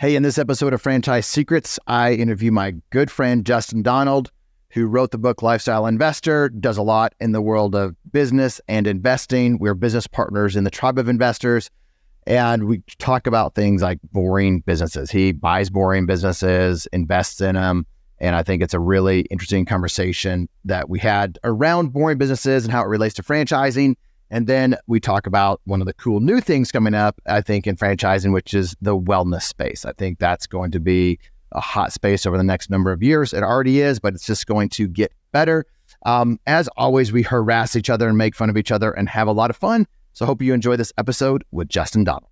Hey, in this episode of Franchise Secrets, I interview my good friend Justin Donald, who wrote the book Lifestyle Investor, does a lot in the world of business and investing. We're business partners in the tribe of investors, and we talk about things like boring businesses. He buys boring businesses, invests in them, and I think it's a really interesting conversation that we had around boring businesses and how it relates to franchising. And then we talk about one of the cool new things coming up, I think, in franchising, which is the wellness space. I think that's going to be a hot space over the next number of years. It already is, but it's just going to get better. As always, we harass each other and make fun of each other and have a lot of fun. So I hope you enjoy this episode with Justin Donald.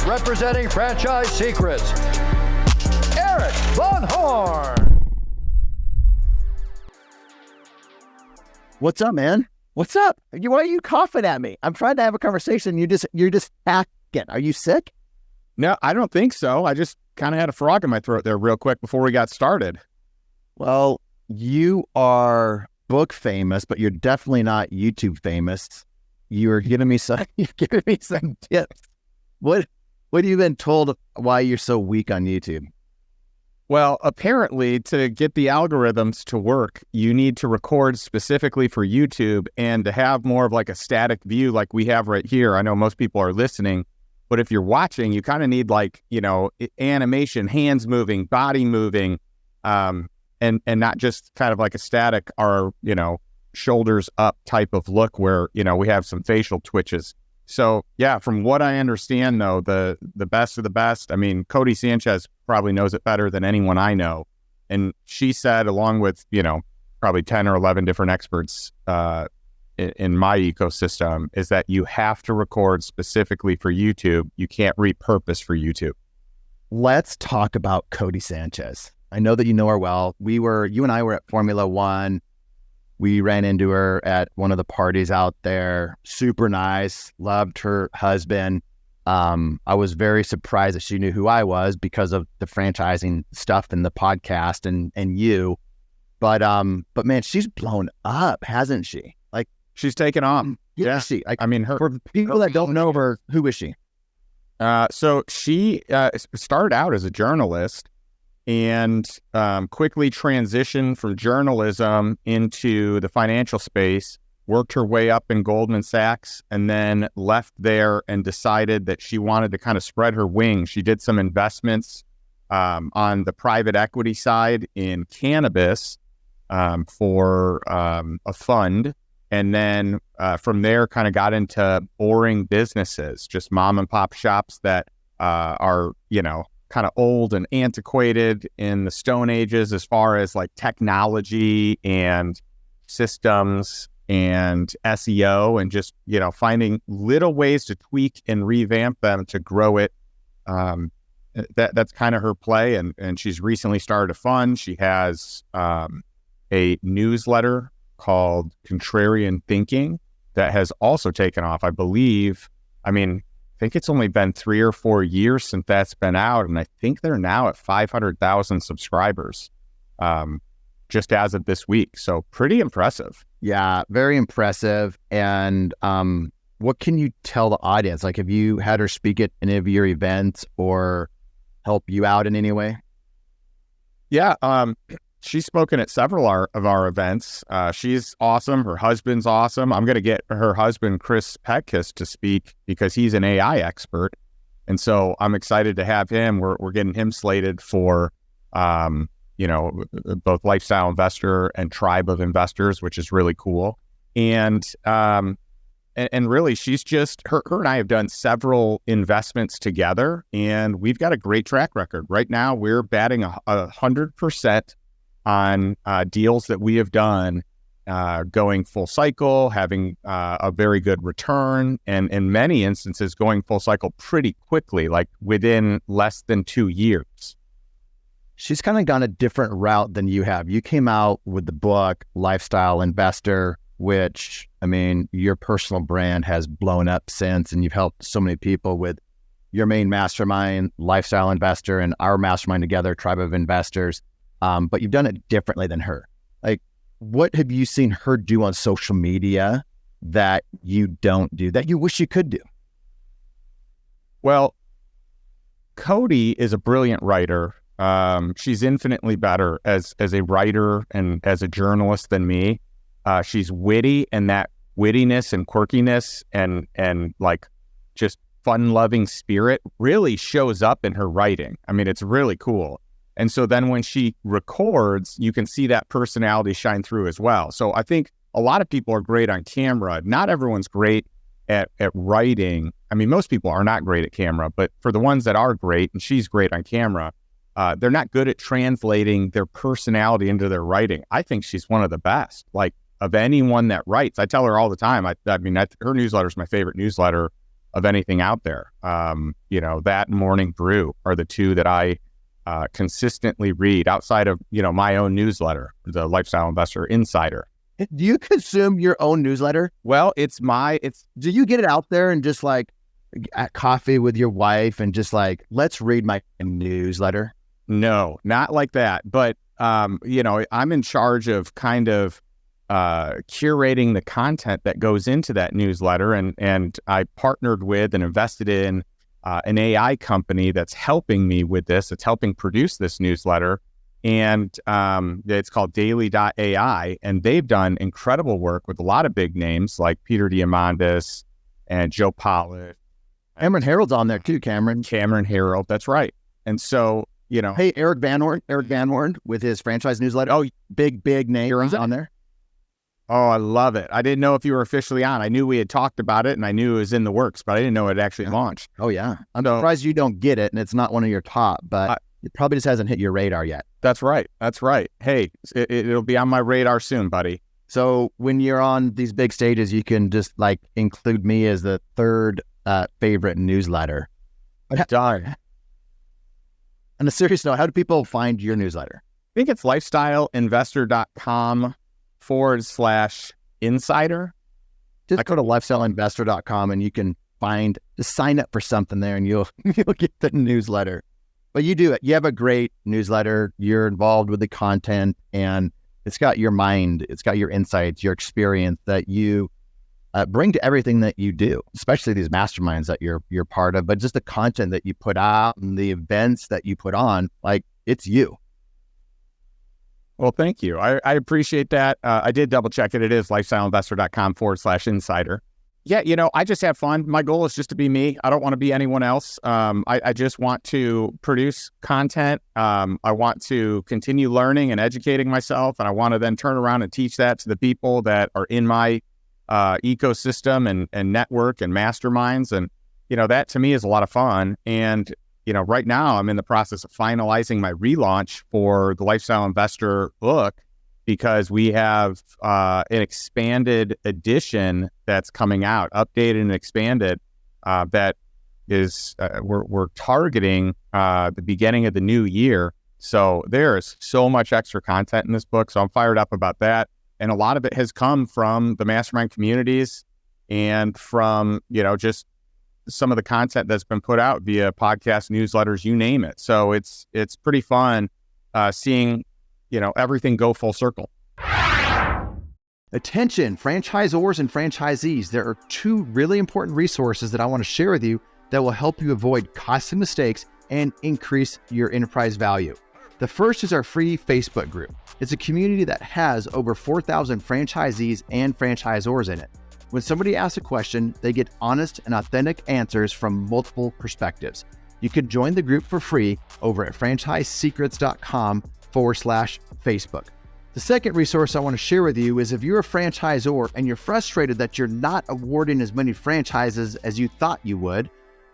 Representing Franchise Secrets, Erik Von Horn. What's up, man? What's up? Why are you coughing at me? I'm trying to have a conversation. You're just hacking. Are you sick? No, I don't think so. I just kind of had a frog in my throat there real quick before we got started. Well, you are book famous, but you're definitely not YouTube famous. You're giving me some tips. What have you been told why you're so weak on YouTube? Well, apparently to get the algorithms to work, you need to record specifically for YouTube and to have more of like a static view like we have right here. I know most people are listening, but if you're watching, you kind of need like, animation, hands moving, body moving, and not just kind of like a static or, shoulders up type of look where, we have some facial twitches. So yeah, from what I understand though, the best of the best, I mean, Codie Sanchez probably knows it better than anyone I know. And she said, along with, probably 10 or 11 different experts in my ecosystem, is that you have to record specifically for YouTube. You can't repurpose for YouTube. Let's talk about Codie Sanchez. I know that you know her well. You and I were at Formula One. We ran into her at one of the parties out there. Super nice. Loved her husband. I was very surprised that she knew who I was because of the franchising stuff and the podcast and you. But man, she's blown up, hasn't she? Like, she's taken off. Yeah. She. Like, for people that don't know her, who is she? So she started out as a journalist and quickly transitioned from journalism into the financial space, worked her way up in Goldman Sachs, and then left there and decided that she wanted to kind of spread her wings. She did some investments on the private equity side in cannabis for a fund. And then from there kind of got into boring businesses, just mom and pop shops that are, kind of old and antiquated in the Stone Ages as far as like technology and systems and SEO and just, finding little ways to tweak and revamp them to grow it. That's kind of her play. And she's recently started a fund. She has a newsletter called Contrarian Thinking that has also taken off, I believe. I think it's only been 3 or 4 years since that's been out, and I think they're now at 500,000 subscribers just as of this week. So pretty impressive. Yeah, very impressive. And what can you tell the audience? Like, have you had her speak at any of your events or help you out in any way? Yeah, she's spoken at several of our events. She's awesome. Her husband's awesome. I'm going to get her husband, Chris Petkus, to speak because he's an AI expert. And so I'm excited to have him. We're getting him slated for, both Lifestyle Investor and Tribe of Investors, which is really cool. And really, she's just, her and I have done several investments together, and we've got a great track record. Right now, we're batting 100% on deals that we have done, going full cycle, having a very good return, and in many instances going full cycle pretty quickly, like within less than 2 years. She's kind of gone a different route than you have. You came out with the book Lifestyle Investor, which, your personal brand has blown up since, and you've helped so many people with your main mastermind, Lifestyle Investor, and our mastermind together, Tribe of Investors. But you've done it differently than her. Like, what have you seen her do on social media that you don't do, that you wish you could do? Well, Codie is a brilliant writer. She's infinitely better as a writer and as a journalist than me. She's witty, and that wittiness and quirkiness and like just fun-loving spirit really shows up in her writing. I mean, it's really cool. And so then when she records, you can see that personality shine through as well. So I think a lot of people are great on camera. Not everyone's great at writing. I mean, most people are not great at camera, but for the ones that are great, and she's great on camera, they're not good at translating their personality into their writing. I think she's one of the best, like, of anyone that writes. I tell her all the time, her newsletter is my favorite newsletter of anything out there. That and Morning Brew are the two that I consistently read outside of, my own newsletter, the Lifestyle Investor Insider. Do you consume your own newsletter? Well, do you get it out there and just like at coffee with your wife and just like, let's read my newsletter? No, not like that. But, I'm in charge of kind of curating the content that goes into that newsletter. And I partnered with and invested in an AI company that's helping me with this. It's helping produce this newsletter. And it's called Daily.ai. And they've done incredible work with a lot of big names like Peter Diamandis and Joe Polish. Cameron Herold's on there too, Cameron. Cameron Herold, that's right. And so, Hey, Eric Van Horn with his franchise newsletter. Oh, big name on there. Oh, I love it. I didn't know if you were officially on. I knew we had talked about it and I knew it was in the works, but I didn't know it actually launched. Oh, yeah. I'm surprised you don't get it and it's not one of your top, but it probably just hasn't hit your radar yet. That's right. Hey, it'll be on my radar soon, buddy. So when you're on these big stages, you can just like include me as the third favorite newsletter. Darn. On a serious note, how do people find your newsletter? I think it's lifestyleinvestor.com/insider. Just go to lifestyleinvestor.com and you can just sign up for something there and you'll get the newsletter. But you do it. You have a great newsletter. You're involved with the content and it's got your mind, it's got your insights, your experience that you bring to everything that you do, especially these masterminds that you're part of, but just the content that you put out and the events that you put on, like it's you. Well, thank you. I appreciate that. I did double check it. It is lifestyleinvestor.com/insider. Yeah, I just have fun. My goal is just to be me. I don't want to be anyone else. I just want to produce content. I want to continue learning and educating myself. And I want to then turn around and teach that to the people that are in my ecosystem and network and masterminds. And, that to me is a lot of fun. And, right now I'm in the process of finalizing my relaunch for the Lifestyle Investor book because we have an expanded edition that's coming out, updated and expanded, that is, we're targeting the beginning of the new year. So there is so much extra content in this book. So I'm fired up about that. And a lot of it has come from the mastermind communities and from, just some of the content that's been put out via podcasts, newsletters, you name it. So it's pretty fun seeing, everything go full circle. Attention, franchisors and franchisees. There are two really important resources that I want to share with you that will help you avoid costly mistakes and increase your enterprise value. The first is our free Facebook group. It's a community that has over 4,000 franchisees and franchisors in it. When somebody asks a question, they get honest and authentic answers from multiple perspectives. You can join the group for free over at franchisesecrets.com/Facebook. The second resource I want to share with you is if you're a franchisor and you're frustrated that you're not awarding as many franchises as you thought you would,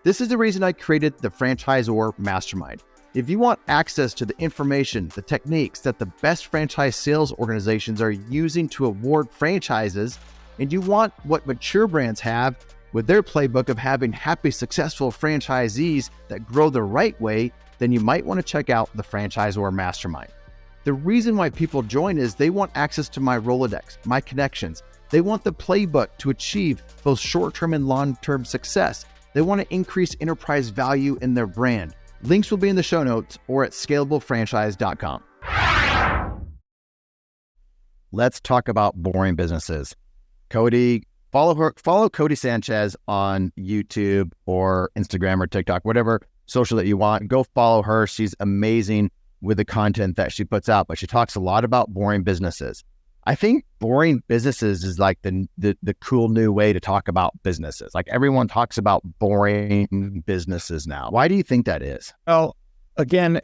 this is the reason I created the Franchisor Mastermind. If you want access to the information, the techniques that the best franchise sales organizations are using to award franchises, and you want what mature brands have with their playbook of having happy, successful franchisees that grow the right way, then you might want to check out the Franchisor Mastermind. The reason why people join is they want access to my Rolodex, my connections. They want the playbook to achieve both short-term and long-term success. They want to increase enterprise value in their brand. Links will be in the show notes or at scalablefranchise.com. Let's talk about boring businesses. Codie, follow Codie Sanchez on YouTube or Instagram or TikTok, whatever social that you want. Go follow her. She's amazing with the content that she puts out, but she talks a lot about boring businesses. I think boring businesses is like the cool new way to talk about businesses. Like everyone talks about boring businesses now. Why do you think that is? Well, again,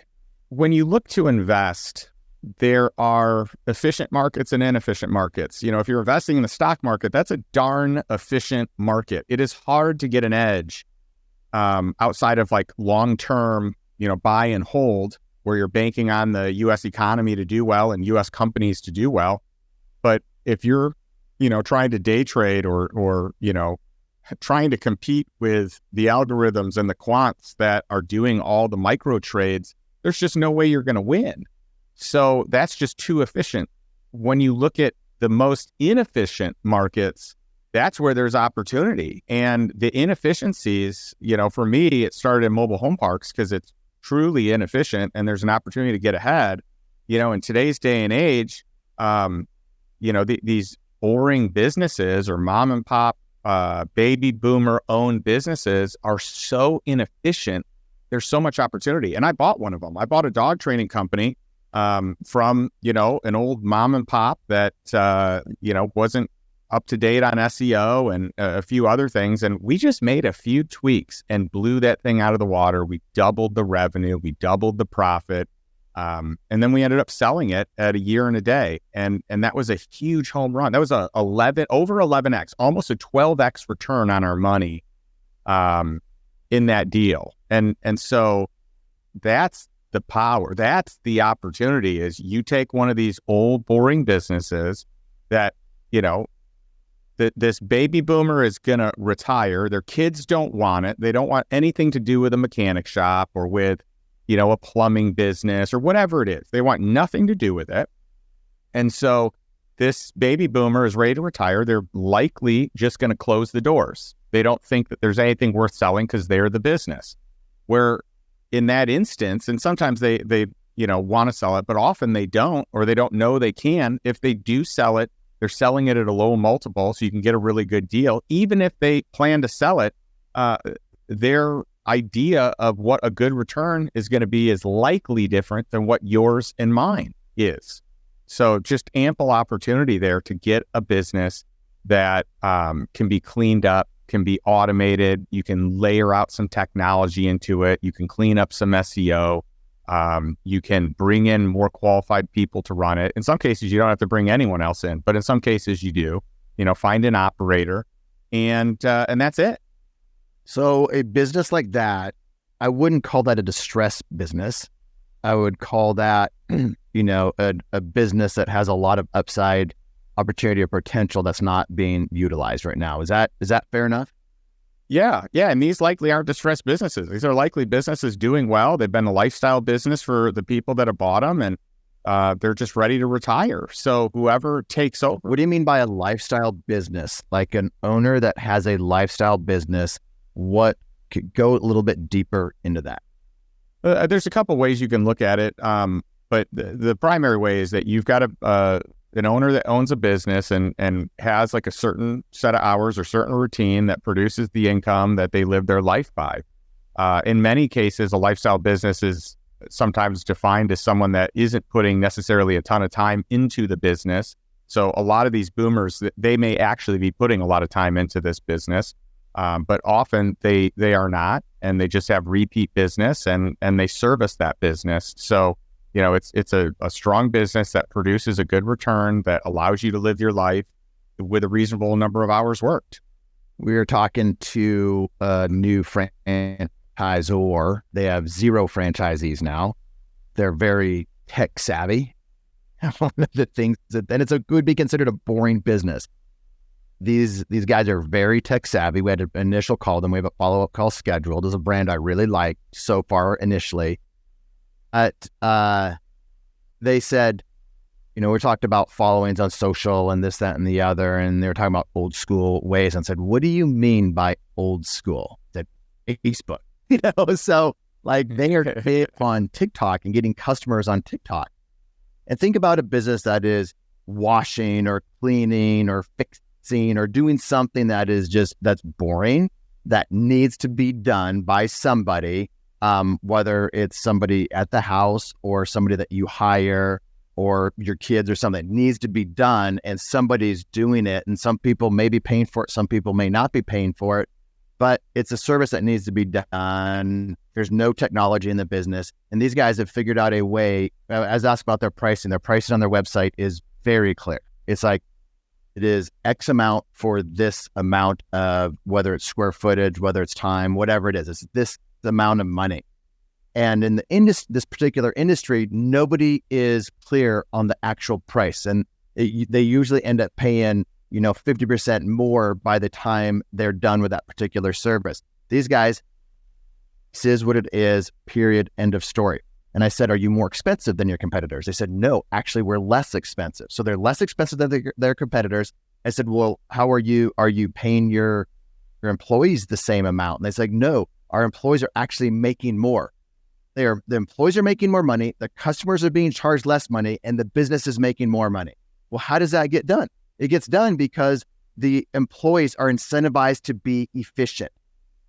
when you look to invest, there are efficient markets and inefficient markets. If you're investing in the stock market, that's a darn efficient market. It is hard to get an edge outside of like long-term, buy and hold, where you're banking on the U.S. economy to do well and U.S. companies to do well. But if you're, trying to day trade or trying to compete with the algorithms and the quants that are doing all the micro trades, there's just no way you're going to win. So that's just too efficient. When you look at the most inefficient markets, that's where there's opportunity. And the inefficiencies, for me, it started in mobile home parks because it's truly inefficient and there's an opportunity to get ahead. In today's day and age, these boring businesses or mom and pop, baby boomer owned businesses are so inefficient. There's so much opportunity. And I bought one of them. I bought a dog training company from, an old mom and pop that, wasn't up to date on SEO and a few other things. And we just made a few tweaks and blew that thing out of the water. We doubled the revenue. We doubled the profit. And then we ended up selling it at a year and a day. And that was a huge home run. That was over 11x, almost a 12x return on our money in that deal. And so that's the power. That's the opportunity is you take one of these old boring businesses that, this baby boomer is going to retire. Their kids don't want it. They don't want anything to do with a mechanic shop or with, a plumbing business or whatever it is. They want nothing to do with it. And so this baby boomer is ready to retire. They're likely just going to close the doors. They don't think that there's anything worth selling because they're the business. Where in that instance, and sometimes they want to sell it, but often they don't, or they don't know they can. If they do sell it, they're selling it at a low multiple so you can get a really good deal. Even if they plan to sell it, their idea of what a good return is going to be is likely different than what yours and mine is. So just ample opportunity there to get a business that can be cleaned up, can be automated. You can layer out some technology into it. You can clean up some SEO. You can bring in more qualified people to run it. In some cases, you don't have to bring anyone else in, but in some cases you do, find an operator and that's it. So a business like that, I wouldn't call that a distressed business. I would call that, a business that has a lot of upside opportunity or potential that's not being utilized right now. Is that fair enough? Yeah. And these likely aren't distressed businesses. These are likely businesses doing well. They've been a lifestyle business for the people that have bought them, and they're just ready to retire. So whoever takes over. What do you mean by a lifestyle business? Like an owner that has a lifestyle business, what could go a little bit deeper into that? There's a couple ways you can look at it. But the primary way is that you've got an owner that owns a business and has like a certain set of hours or certain routine that produces the income that they live their life by. In many cases, a lifestyle business is sometimes defined as someone that isn't putting necessarily a ton of time into the business. So a lot of these boomers, they may actually be putting a lot of time into this business, but often they are not, and they just have repeat business and they service that business. So it's a strong business that produces a good return that allows you to live your life with a reasonable number of hours worked. We were talking to a new franchisor. They have 0 franchisees now. They're very tech savvy. One of the things that then would be considered a boring business. These guys are very tech savvy. We had an initial call, then we have a follow-up call scheduled. There's a brand I really like so far initially. They said, we talked about followings on social and this, that, and the other, and they were talking about old school ways and said, what do you mean by old school? That Facebook, so like they are big on TikTok and getting customers on TikTok. And think about a business that is washing or cleaning or fixing or doing something that's boring, that needs to be done by somebody, whether it's somebody at the house or somebody that you hire or your kids or something. It needs to be done and somebody's doing it. And some people may be paying for it. Some people may not be paying for it, but it's a service that needs to be done. There's no technology in the business. And these guys have figured out a way. As asked about their pricing on their website is very clear. It's like, it is X amount for this amount of, whether it's square footage, whether it's time, whatever it is, it's this amount of money. And in this particular industry, nobody is clear on the actual price. And they usually end up paying, 50% more by the time they're done with that particular service. These guys, this is what it is, period, end of story. And I said, are you more expensive than your competitors? They said, no, actually, we're less expensive. So they're less expensive than their competitors. I said, well, how are you paying your employees the same amount? And they said, no, our employees are actually making more. The employees are making more money, the customers are being charged less money, and the business is making more money. Well, how does that get done? It gets done because the employees are incentivized to be efficient.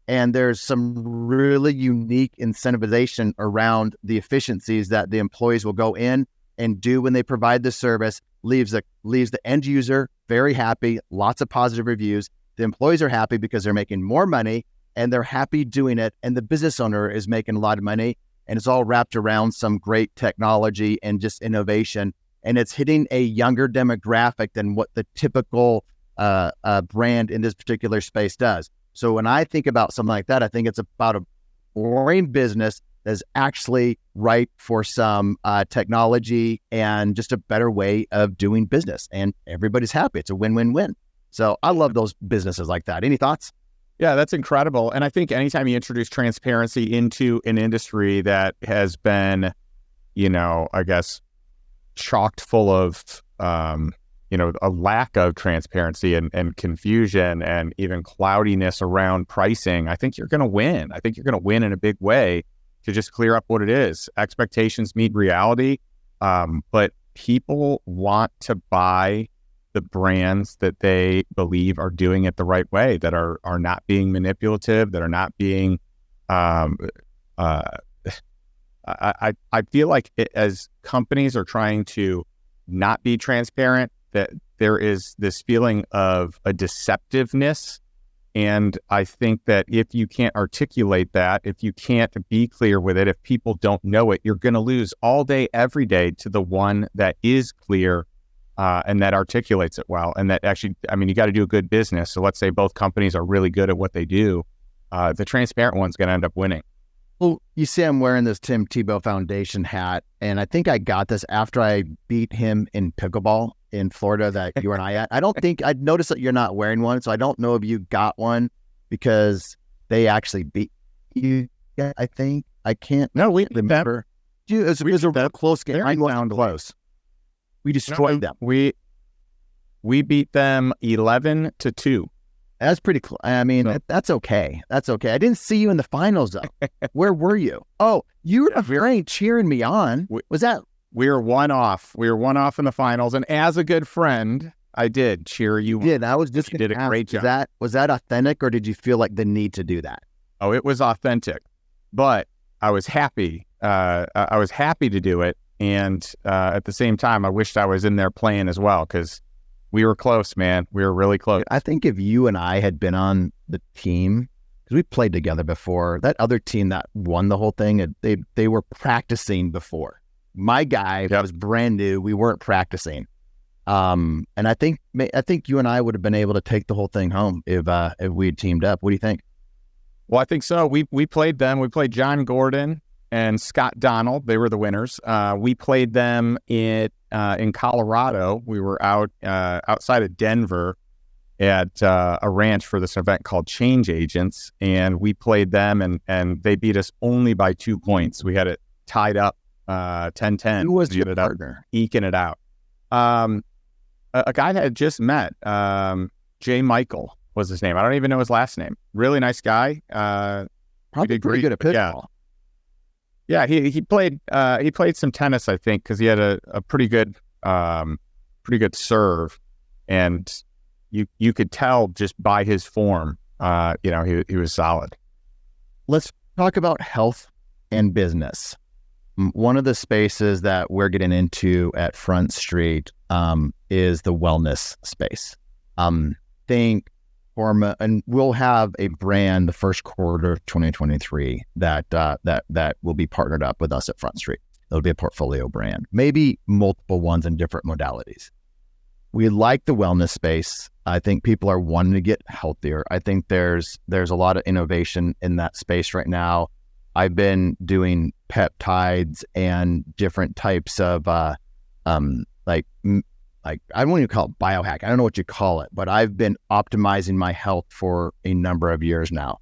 And there's some really unique incentivization around the efficiencies that the employees will go in and do when they provide the service, leaves the end user very happy, lots of positive reviews. The employees are happy because they're making more money and they're happy doing it. And the business owner is making a lot of money, and it's all wrapped around some great technology and just innovation. And it's hitting a younger demographic than what the typical brand in this particular space does. So when I think about something like that, I think it's about a boring business that's actually ripe for some technology and just a better way of doing business. And everybody's happy. It's a win-win-win. So I love those businesses like that. Any thoughts? Yeah, that's incredible. And I think anytime you introduce transparency into an industry that has been, I guess, chocked full of, a lack of transparency and confusion and even cloudiness around pricing, I think you're going to win. I think you're going to win in a big way to just clear up what it is. Expectations meet reality, but people want to buy the brands that they believe are doing it the right way, that are not being manipulative, that are not being, I feel like as companies are trying to not be transparent, that there is this feeling of a deceptiveness. And I think that if you can't articulate that, if you can't be clear with it, if people don't know it, you're going to lose all day, every day to the one that is clear and that articulates it well. And that actually, you got to do a good business. So let's say both companies are really good at what they do. The transparent one's going to end up winning. Well, you see, I'm wearing this Tim Tebow Foundation hat, and I think I got this after I beat him in pickleball in Florida that you and I at. I don't think I'd noticed that you're not wearing one, so I don't know if you got one because they actually beat you. Yeah, I think I can't. No, we remember. It was a real close game. I found close. We destroyed them. We beat them 11-2. That's pretty close. That's okay. That's okay. I didn't see you in the finals, though. Where were you? Oh, you were very cheering me on. Was that? We were one off. We were one off in the finals. And as a good friend, I did cheer you on. You did. I was just you did a great job. Was that authentic, or did you feel like the need to do that? Oh, it was authentic. But I was happy. I was happy to do it. And at the same time, I wished I was in there playing as well, because we were close, man. We were really close. I think if you and I had been on the team, because we played together before, that other team that won the whole thing, they were practicing before. My guy was brand new. We weren't practicing. And I think you and I would have been able to take the whole thing home if we had teamed up. What do you think? Well, I think so. We played them. We played John Gordon and Scott Donald. They were the winners. We played them in Colorado. We were outside of Denver at a ranch for this event called Change Agents, and we played them, and they beat us only by 2 points. We had it tied up 10-10. Who was your partner? Eking it out. A guy that I had just met, Jay Michael was his name. I don't even know his last name. Really nice guy. Probably pretty good at pickleball. Yeah, he played some tennis, I think, because he had a pretty good serve, and you could tell just by his form, he was solid. Let's talk about health and business. One of the spaces that we're getting into at Front Street is the wellness space. And we'll have a brand the first quarter of 2023 that will be partnered up with us at Front Street. It'll be a portfolio brand, maybe multiple ones in different modalities. We like the wellness space. I think people are wanting to get healthier. I think there's a lot of innovation in that space right now. I've been doing peptides and different types of like I won't even call it biohack. I don't know what you call it, but I've been optimizing my health for a number of years now.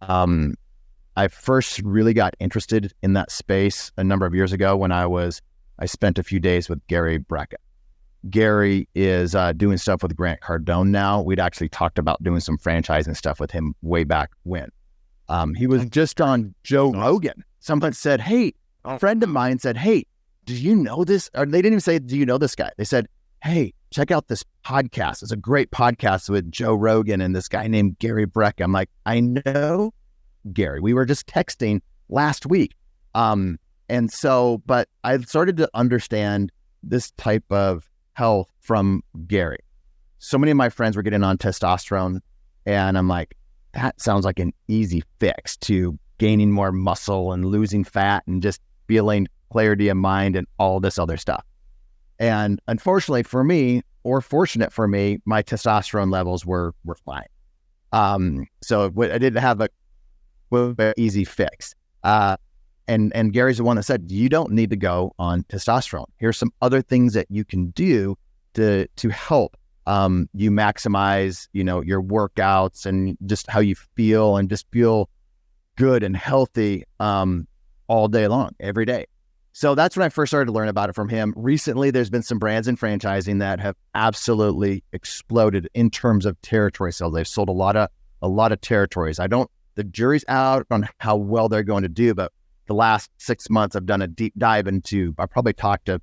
I first really got interested in that space a number of years ago when I spent a few days with Gary Brecka. Gary is doing stuff with Grant Cardone now. We'd actually talked about doing some franchising stuff with him way back when. He was just on Joe Rogan. Someone said, hey, a friend of mine said, hey, do you know this? Or they didn't even say, do you know this guy? They said, hey, check out this podcast. It's a great podcast with Joe Rogan and this guy named Gary Brecka. I'm like, I know Gary. We were just texting last week. But I started to understand this type of health from Gary. So many of my friends were getting on testosterone, and I'm like, that sounds like an easy fix to gaining more muscle and losing fat and just feeling clarity of mind and all this other stuff. And unfortunately for me, or fortunate for me, my testosterone levels were fine. So I didn't have a easy fix. And Gary's the one that said, you don't need to go on testosterone. Here's some other things that you can do to help you maximize, your workouts and just how you feel and just feel good and healthy all day long, every day. So that's when I first started to learn about it from him. Recently, there's been some brands in franchising that have absolutely exploded in terms of territory sales. They've sold a lot of territories. The jury's out on how well they're going to do, but the last 6 months, I've done a deep dive into, I probably talked to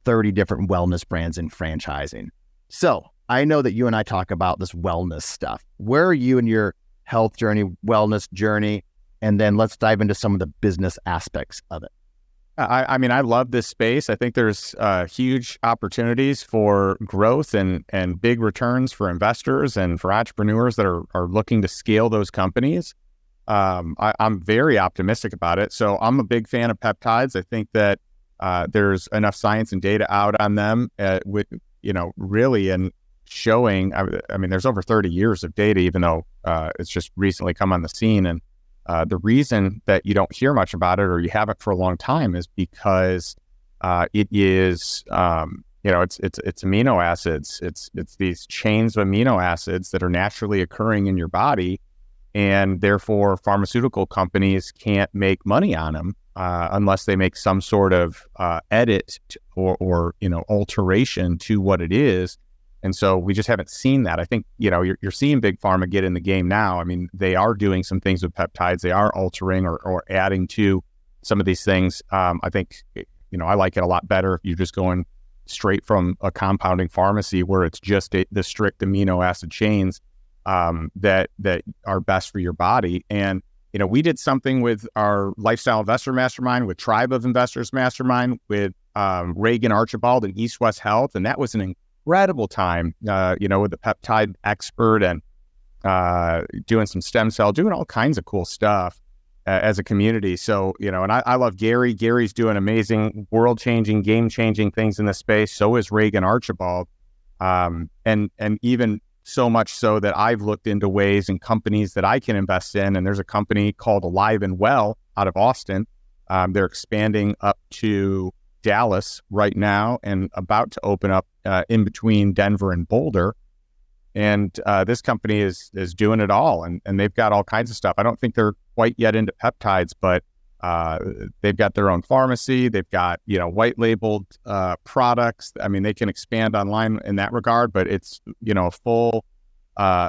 30 different wellness brands in franchising. So I know that you and I talk about this wellness stuff. Where are you in your health journey, wellness journey? And then let's dive into some of the business aspects of it. I mean, I love this space. I think there's huge opportunities for growth and big returns for investors and for entrepreneurs that are looking to scale those companies. I'm very optimistic about it. So I'm a big fan of peptides. I think that there's enough science and data out on them really and showing, I mean, there's over 30 years of data, even though it's just recently come on the scene. And the reason that you don't hear much about it or you haven't for a long time is because it is, it's amino acids. It's these chains of amino acids that are naturally occurring in your body. And therefore, pharmaceutical companies can't make money on them unless they make some sort of edit or alteration to what it is. And so we just haven't seen that. I think, you're seeing big pharma get in the game now. I mean, they are doing some things with peptides. They are altering or adding to some of these things. I think, I like it a lot better if you're just going straight from a compounding pharmacy where it's just the strict amino acid chains that are best for your body. And, we did something with our Lifestyle Investor Mastermind, with Tribe of Investors Mastermind, with Reagan Archibald and East West Health. And that was an incredible time, with the peptide expert and doing some stem cell, doing all kinds of cool stuff as a community. So, and I love Gary. Gary's doing amazing, world-changing, game-changing things in this space. So is Reagan Archibald. And even so much so that I've looked into ways and companies that I can invest in. And there's a company called Alive and Well out of Austin. They're expanding up to Dallas right now and about to open up in between Denver and Boulder. And this company is doing it all. And they've got all kinds of stuff. I don't think they're quite yet into peptides, but they've got their own pharmacy. They've got, white labeled products. I mean, they can expand online in that regard, but it's, a full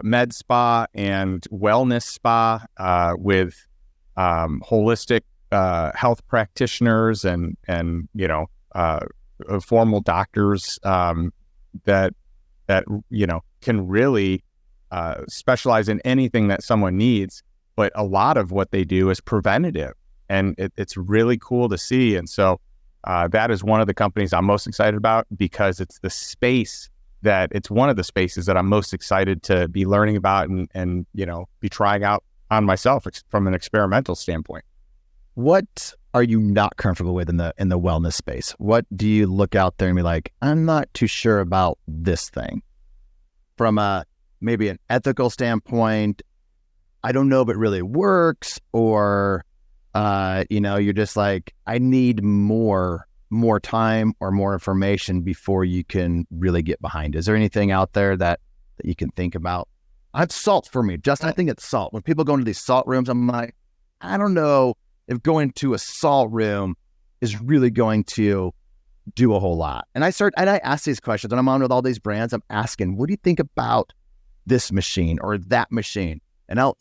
med spa and wellness spa with holistic health practitioners and formal doctors that can really specialize in anything that someone needs. But a lot of what they do is preventative, and it's really cool to see. And so that is one of the companies I'm most excited about, because it's one of the spaces that I'm most excited to be learning about and be trying out on myself from an experimental standpoint. What are you not comfortable with in the wellness space? What do you look out there and be like, I'm not too sure about this thing? From maybe an ethical standpoint, I don't know if it really works, or you're just like, I need more time or more information before you can really get behind. Is there anything out there that you can think about? It's salt for me. Justin, I think it's salt. When people go into these salt rooms, I'm like, I don't know if going to a salt room is really going to do a whole lot. And I ask these questions, and I'm on with all these brands. I'm asking, what do you think about this machine or that machine? And I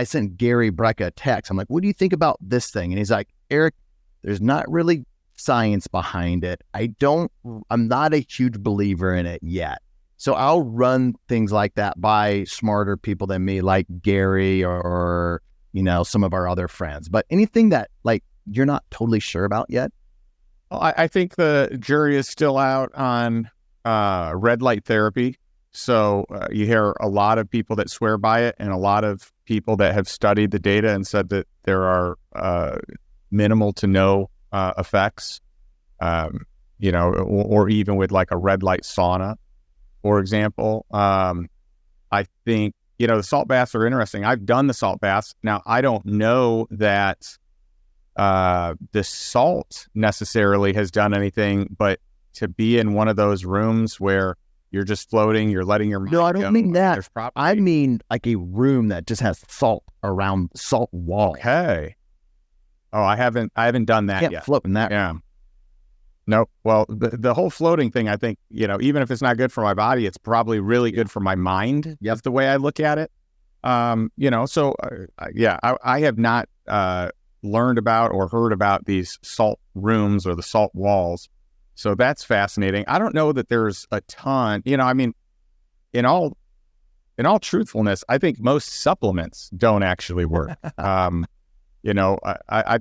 sent Gary Brecka a text. I'm like, what do you think about this thing? And he's like, Erik, there's not really science behind it. I'm not a huge believer in it yet. So I'll run things like that by smarter people than me, like Gary or some of our other friends. But anything that like you're not totally sure about yet? Well, I think the jury is still out on red light therapy. So you hear a lot of people that swear by it, and a lot of people that have studied the data and said that there are minimal to no effects, or even with like a red light sauna, for example. I think, the salt baths are interesting. I've done the salt baths. Now, I don't know that the salt necessarily has done anything, but to be in one of those rooms where you're just floating, you're letting your mind No, I don't go, mean that. probably... I mean like a room that just has salt around, salt walls. Okay. Oh, I haven't done that Can't yet. float in that. Yeah. No. Well, the whole floating thing, I think, even if it's not good for my body, it's probably really good for my mind. Yep. That's the way I look at it. So I have not learned about or heard about these salt rooms or the salt walls. So that's fascinating. I don't know that there's a ton, in all truthfulness, I think most supplements don't actually work. I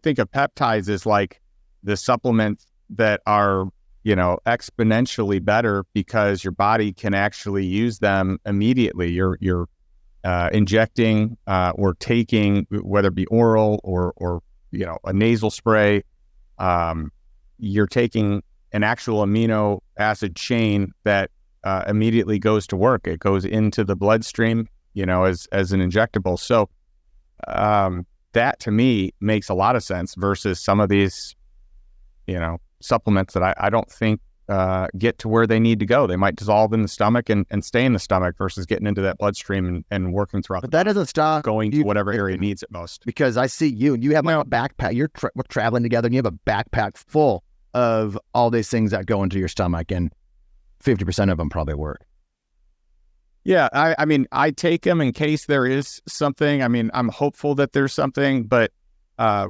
think of peptides as like the supplements that are, exponentially better because your body can actually use them immediately. You're injecting or taking, whether it be oral or a nasal spray, you're taking an actual amino acid chain that immediately goes to work. It goes into the bloodstream, as an injectable. So that to me makes a lot of sense versus some of these, supplements that I don't think get to where they need to go. They might dissolve in the stomach and stay in the stomach versus getting into that bloodstream and working throughout. But that doesn't stop going to whatever area needs it most. Because I see you, and you have a backpack. We're traveling together, and you have a backpack full of all these things that go into your stomach, and 50% of them probably work. Yeah, I mean, I take them in case there is something. I mean, I'm hopeful that there's something, but and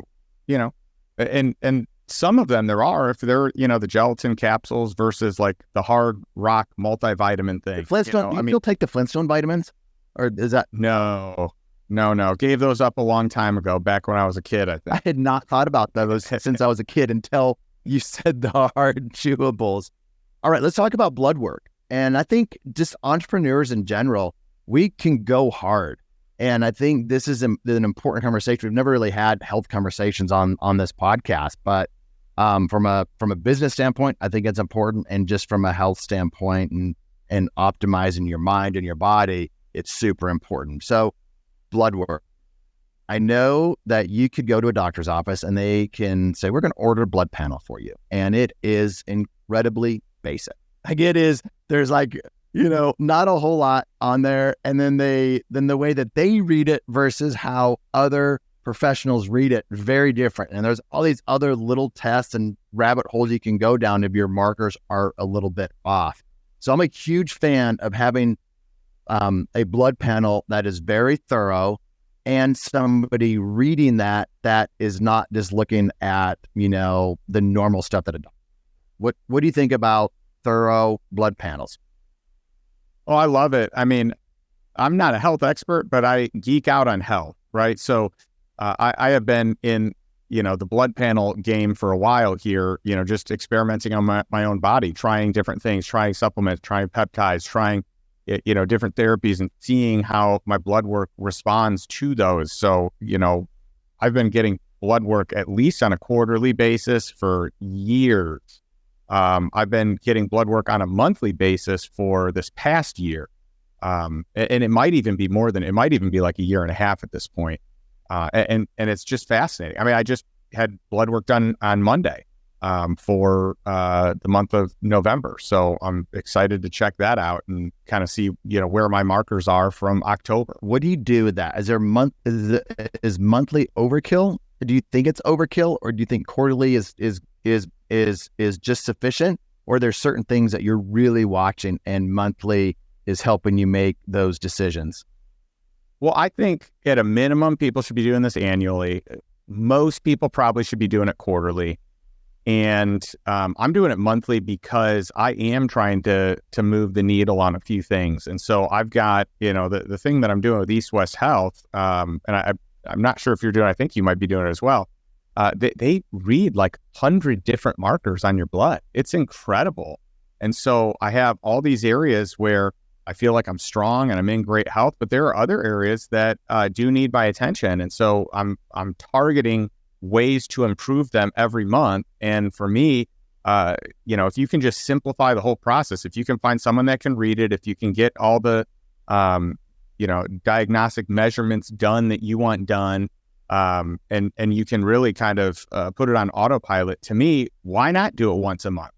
some of them there are, if they're, the gelatin capsules versus like the hard rock multivitamin thing. Flintstone, you'll take the Flintstone vitamins, or is that? No. Gave those up a long time ago, back when I was a kid, I think. I had not thought about those since I was a kid until you said the hard chewables. All right, let's talk about blood work. And I think just entrepreneurs in general, we can go hard. And I think this is an important conversation. We've never really had health conversations on this podcast, but from a business standpoint, I think it's important. And just from a health standpoint and optimizing your mind and your body, it's super important. So blood work. I know that you could go to a doctor's office and they can say, we're going to order a blood panel for you. And it is incredibly basic. Like it is, there's like, not a whole lot on there. And then the way that they read it versus how other professionals read it, very different. And there's all these other little tests and rabbit holes you can go down if your markers are a little bit off. So I'm a huge fan of having a blood panel that is very thorough, and somebody reading that is not just looking at, the normal stuff that it does. What do you think about thorough blood panels? Oh, I love it. I mean, I'm not a health expert, but I geek out on health, right? So I have been in, the blood panel game for a while here, just experimenting on my own body, trying different things, trying supplements, trying peptides, trying, different therapies and seeing how my blood work responds to those. So, I've been getting blood work at least on a quarterly basis for years. I've been getting blood work on a monthly basis for this past year. And it might even be like a year and a half at this point. And it's just fascinating. I mean, I just had blood work done on Monday, for, the month of November. So I'm excited to check that out and kind of see, where my markers are from October. What do you do with that? Is monthly overkill? Do you think it's overkill, or do you think quarterly is just sufficient? Or there's certain things that you're really watching and monthly is helping you make those decisions? Well, I think at a minimum, people should be doing this annually. Most people probably should be doing it quarterly. And I'm doing it monthly because I am trying to move the needle on a few things. And so I've got, the thing that I'm doing with East West Health, and I'm not sure if you're doing it, I think you might be doing it as well. They read like 100 different markers on your blood. It's incredible. And so I have all these areas where I feel like I'm strong and I'm in great health, but there are other areas that do need my attention. And so I'm targeting ways to improve them every month. And for me, if you can just simplify the whole process, if you can find someone that can read it, if you can get all the, diagnostic measurements done that you want done, and you can really kind of put it on autopilot, to me, why not do it once a month?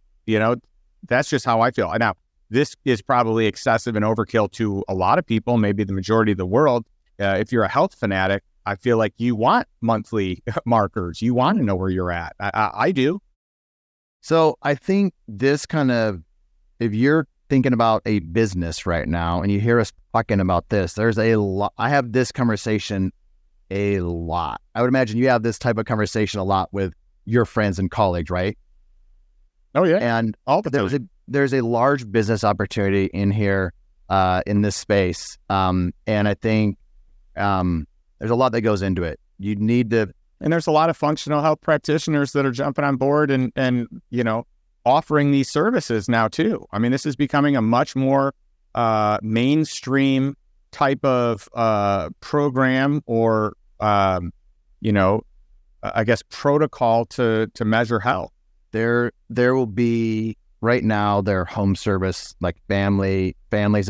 That's just how I feel. Now, this is probably excessive and overkill to a lot of people, maybe the majority of the world. If you're a health fanatic, I feel like you want monthly markers. You want to know where you're at. I do. So I think this if you're thinking about a business right now and you hear us talking about this, there's a lot. I have this conversation a lot. I would imagine you have this type of conversation a lot with your friends and colleagues, right? Oh, yeah. And all the time. There's a large business opportunity in here, in this space. And I think there's a lot that goes into it. You need to... And there's a lot of functional health practitioners that are jumping on board and offering these services now too. I mean, this is becoming a much more mainstream type of program or, I guess, protocol to measure health. There will be, right now, there are home service, like families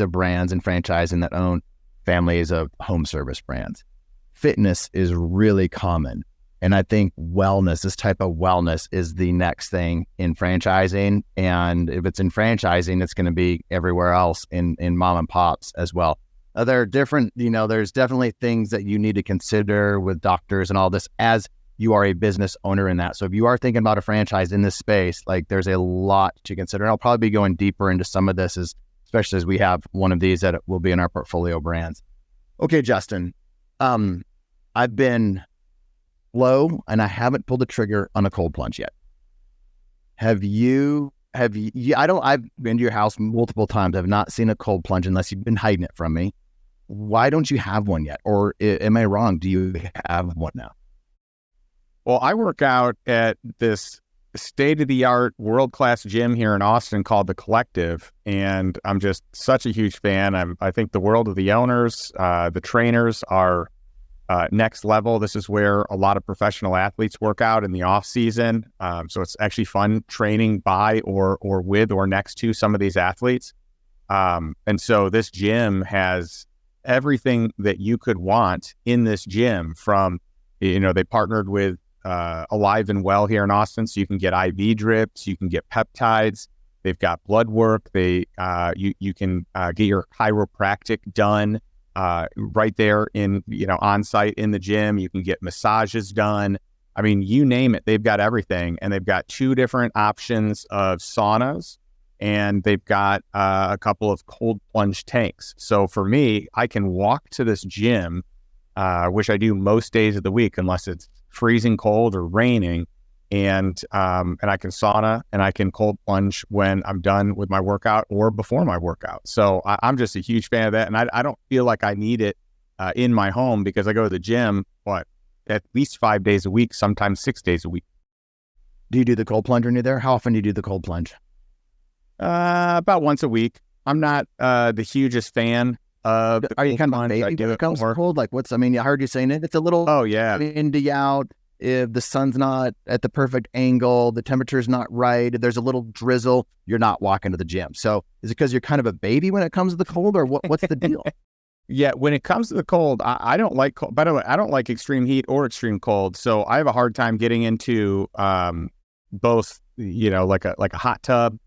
of brands and franchising that own families of home service brands. Fitness is really common. And I think this type of wellness is the next thing in franchising. And if it's in franchising, it's going to be everywhere else in mom and pops as well. There are different, there's definitely things that you need to consider with doctors and all this as you are a business owner in that. So if you are thinking about a franchise in this space, like there's a lot to consider. And I'll probably be going deeper into some of this, especially as we have one of these that will be in our portfolio brands. Okay, Justin, I've been low and I haven't pulled the trigger on a cold plunge yet. Have you, I've been to your house multiple times. I've not seen a cold plunge unless you've been hiding it from me. Why don't you have one yet? Or am I wrong? Do you have one now? Well, I work out at this state-of-the-art, world-class gym here in Austin called The Collective, and I'm just such a huge fan. I think the world of the owners, the trainers are next level. This is where a lot of professional athletes work out in the off season. So it's actually fun training by or with or next to some of these athletes. And so this gym has everything that you could want in this gym from, they partnered with Alive and Well here in Austin. So you can get IV drips, you can get peptides. They've got blood work. You can get your chiropractic done right there in, on site in the gym. You can get massages done. I mean, you name it, they've got everything. And they've got 2 different options of saunas, and they've got a couple of cold plunge tanks. So for me, I can walk to this gym which I do most days of the week, unless it's freezing cold or raining. And I can sauna and I can cold plunge when I'm done with my workout or before my workout. So I'm just a huge fan of that. And I don't feel like I need it in my home, because I go to the gym, at least 5 days a week, sometimes 6 days a week. Do you do the cold plunge when you're there? How often do you do the cold plunge? About once a week. I'm not the hugest fan of the Are you kind of plunge. baby I when do it it comes to more. cold? Like I heard you saying it. It's a little Oh, yeah. windy out. If the sun's not at the perfect angle, the temperature's not right, if there's a little drizzle, you're not walking to the gym. So is it because you're kind of a baby when it comes to the cold, or what's the deal? Yeah, when it comes to the cold, I don't like cold. By the way, I don't like extreme heat or extreme cold. So I have a hard time getting into both, like a hot tub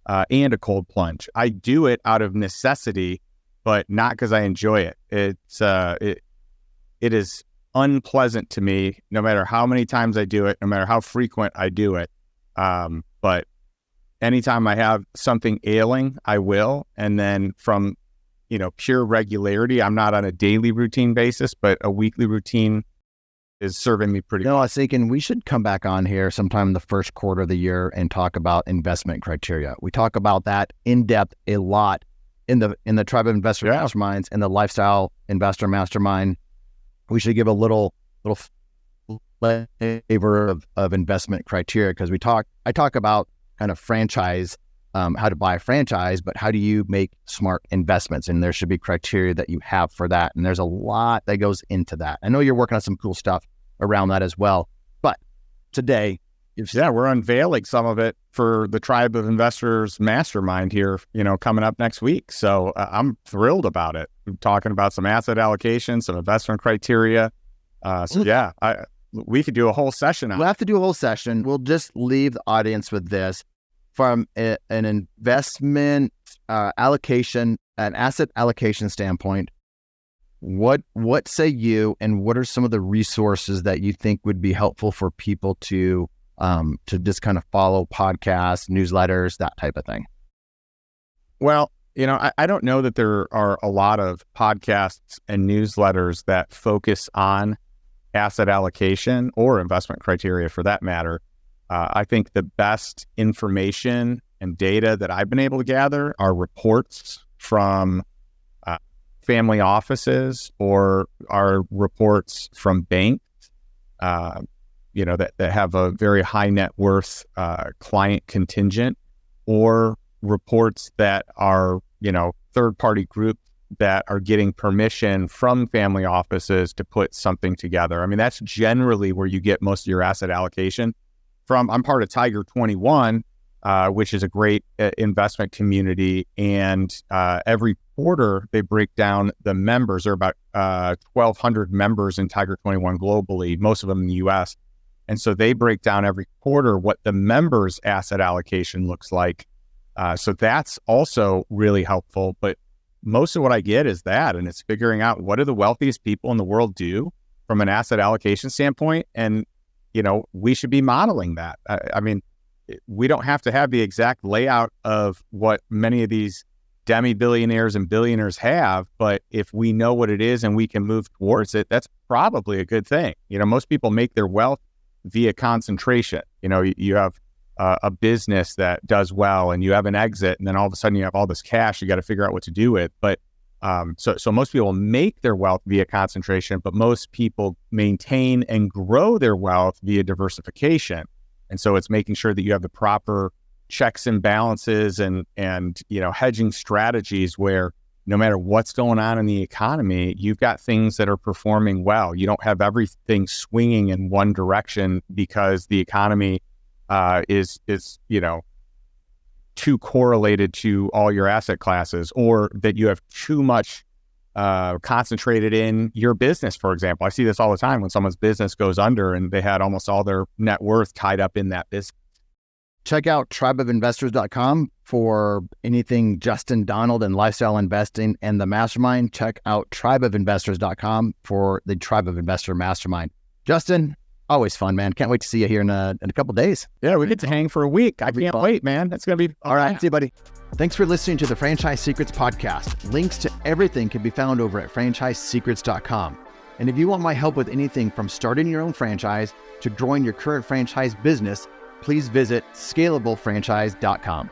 and a cold plunge. I do it out of necessity, but not because I enjoy it. It is unpleasant to me, no matter how many times I do it, no matter how frequent I do it. But anytime I have something ailing, I will. And then from, pure regularity, I'm not on a daily routine basis, but a weekly routine is serving me pretty well. I was thinking we should come back on here sometime in the first quarter of the year and talk about investment criteria. We talk about that in depth a lot in the Tribe of Investor Masterminds and the Lifestyle Investor Mastermind. We should give a little flavor of investment criteria, because I talk about kind of franchise, how to buy a franchise, but how do you make smart investments? And there should be criteria that you have for that. And there's a lot that goes into that. I know you're working on some cool stuff around that as well. But today, we're unveiling some of it for the Tribe of Investors Mastermind here, coming up next week. So I'm thrilled about it. I'm talking about some asset allocation, some investment criteria. We could do a whole session on it. We'll have to do a whole session. We'll just leave the audience with this. From an investment allocation, an asset allocation standpoint, what say you, and what are some of the resources that you think would be helpful for people to just kind of follow podcasts, newsletters, that type of thing? Well, I don't know that there are a lot of podcasts and newsletters that focus on asset allocation or investment criteria for that matter. I think the best information and data that I've been able to gather are reports from family offices, or are reports from banks, that have a very high net worth client contingent, or reports that are, third-party groups that are getting permission from family offices to put something together. I mean, that's generally where you get most of your asset allocation from. I'm part of Tiger 21, which is a great investment community. And every quarter, they break down the members. There are about 1,200 members in Tiger 21 globally, most of them in the U.S. And so they break down every quarter what the members' asset allocation looks like. So that's also really helpful. But most of what I get is that, and it's figuring out what do the wealthiest people in the world do from an asset allocation standpoint. And, we should be modeling that. I mean, we don't have to have the exact layout of what many of these demi-billionaires and billionaires have, but if we know what it is and we can move towards it, that's probably a good thing. Most people make their wealth via concentration. You have a business that does well and you have an exit, and then all of a sudden you have all this cash you got to figure out what to do with. But so most people make their wealth via concentration, but most people maintain and grow their wealth via diversification. And so it's making sure that you have the proper checks and balances and hedging strategies where no matter what's going on in the economy, you've got things that are performing well. You don't have everything swinging in one direction because the economy is too correlated to all your asset classes, or that you have too much concentrated in your business, for example. I see this all the time when someone's business goes under and they had almost all their net worth tied up in that business. Check out tribeofinvestors.com for anything Justin Donald and lifestyle investing and the mastermind. Check out tribeofinvestors.com for the Tribe of Investor Mastermind. Justin, always fun, man. Can't wait to see you here in a couple of days. Yeah, we get to hang for a week. I can't wait, man. That's going to be all right. See you, buddy. Thanks for listening to the Franchise Secrets podcast. Links to everything can be found over at franchisesecrets.com. And if you want my help with anything from starting your own franchise to growing your current franchise business, please visit scalablefranchise.com.